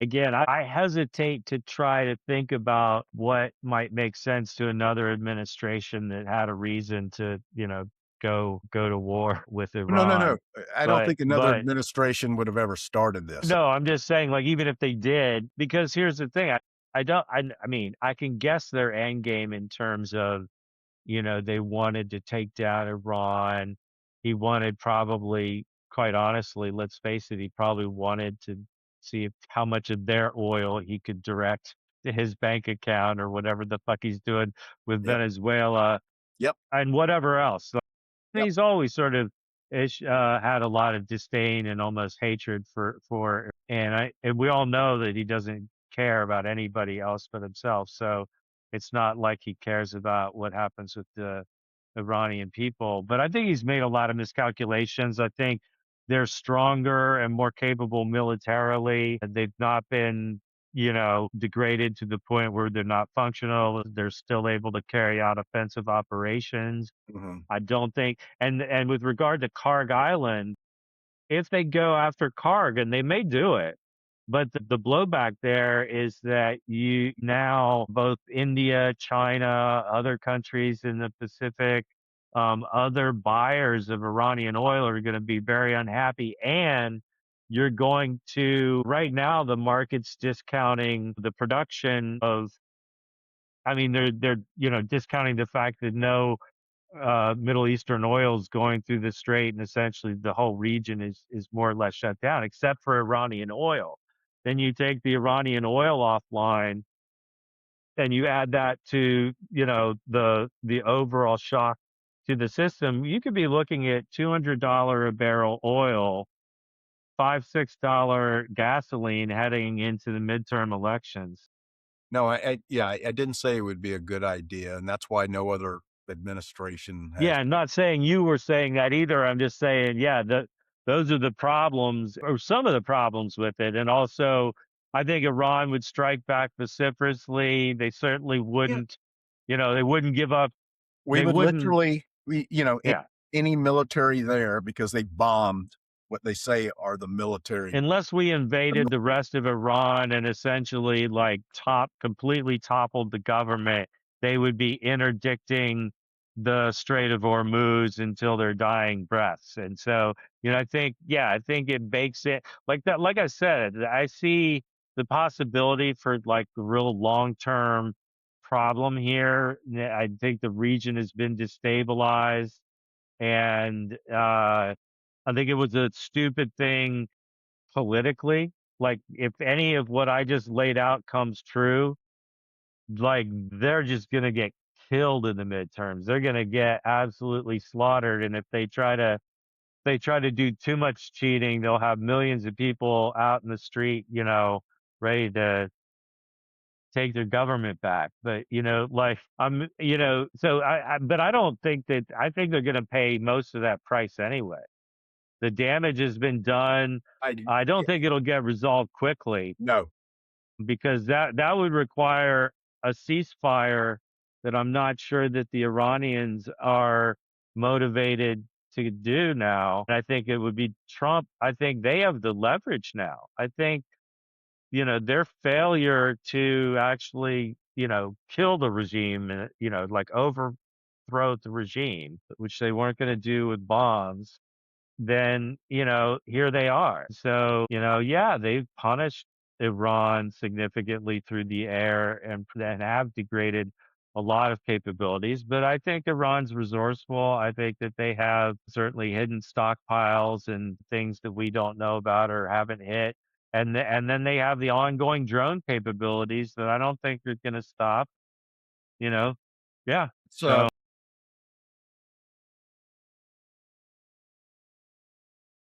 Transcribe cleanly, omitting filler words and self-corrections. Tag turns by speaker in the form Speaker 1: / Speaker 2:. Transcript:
Speaker 1: again, I hesitate to try to think about what might make sense to another administration that had a reason to, go to war with
Speaker 2: No, no, no.
Speaker 1: Iran.
Speaker 2: I don't
Speaker 1: But
Speaker 2: think another
Speaker 1: but
Speaker 2: administration would have ever started this.
Speaker 1: no, I'm just saying, like, even if they did, because here's the thing, I don't I mean, I can guess their end game in terms of, they wanted to take down Iran. He wanted probably, quite honestly, let's face it, he probably wanted to see how much of their oil he could direct to his bank account or whatever the fuck he's doing with
Speaker 2: Yep,
Speaker 1: Venezuela
Speaker 2: yep,
Speaker 1: and whatever else.
Speaker 2: yep.
Speaker 1: He's always sort of had a lot of disdain and almost hatred for, and we all know that he doesn't care about anybody else but himself. So it's not like he cares about what happens with the Iranian people. But I think he's made a lot of miscalculations. I think they're stronger and more capable militarily. They've not been, degraded to the point where they're not functional. They're still able to carry out offensive operations.
Speaker 2: Mhm.
Speaker 1: I don't think, and with regard to Karg Island, if they go after Karg, and they may do it, but the blowback there is that you now both India, China, other countries in the Pacific, other buyers of Iranian oil are going to be very unhappy, and you're going to right now the market's discounting the production of. I mean, they're discounting the fact that no Middle Eastern oils going through the strait, and essentially the whole region is more or less shut down, except for Iranian oil. Then you take the Iranian oil offline, and you add that to the overall shock to the system. You could be looking at $200 a barrel oil, $5-6 gasoline heading into the midterm elections.
Speaker 2: No, yeah, I didn't say it would be a good idea, and that's why no other administration has.
Speaker 1: Yeah, I'm not saying you were saying that either. I'm just saying, yeah, those are the problems or some of the problems with it. And also, I think Iran would strike back vociferously. They certainly
Speaker 2: Yeah.
Speaker 1: wouldn't, they wouldn't give up.
Speaker 2: We
Speaker 1: They
Speaker 2: would
Speaker 1: wouldn't,
Speaker 2: literally
Speaker 1: yeah,
Speaker 2: any military there because they bombed what they say are the military.
Speaker 1: unless we
Speaker 2: The mil
Speaker 1: invaded the rest of Iran and essentially like completely toppled the government, they would be interdicting the Strait of Hormuz until their dying breaths. And so, I think it bakes it like that. Like I said, I see the possibility for like the real long term problem here. I think the region has been destabilized, and I think it was a stupid thing politically. Like, if any of what I just laid out comes true, like, they're just gonna get killed in the midterms. They're gonna get absolutely slaughtered, and if they try to do too much cheating, they'll have millions of people out in the street, ready to take their government back. But, like, so but I don't think that I think they're gonna pay most of that price anyway. The damage has been done.
Speaker 2: I do
Speaker 1: I don't
Speaker 2: yeah,
Speaker 1: think it'll get resolved quickly,
Speaker 2: no.
Speaker 1: because that would require a ceasefire that I'm not sure that the Iranians are motivated to do now. And I think it would be Trump. I think they have the leverage now. I think, their failure to actually, kill the regime and, like overthrow the regime, which they weren't going to do with bombs, then, here they are. So, yeah, they've punished Iran significantly through the air and have degraded a lot of capabilities. But I think Iran's resourceful. I think that they have certainly hidden stockpiles and things that we don't know about or haven't hit. And then they have the ongoing drone capabilities that I don't think are going to stop, you know? Yeah.
Speaker 2: So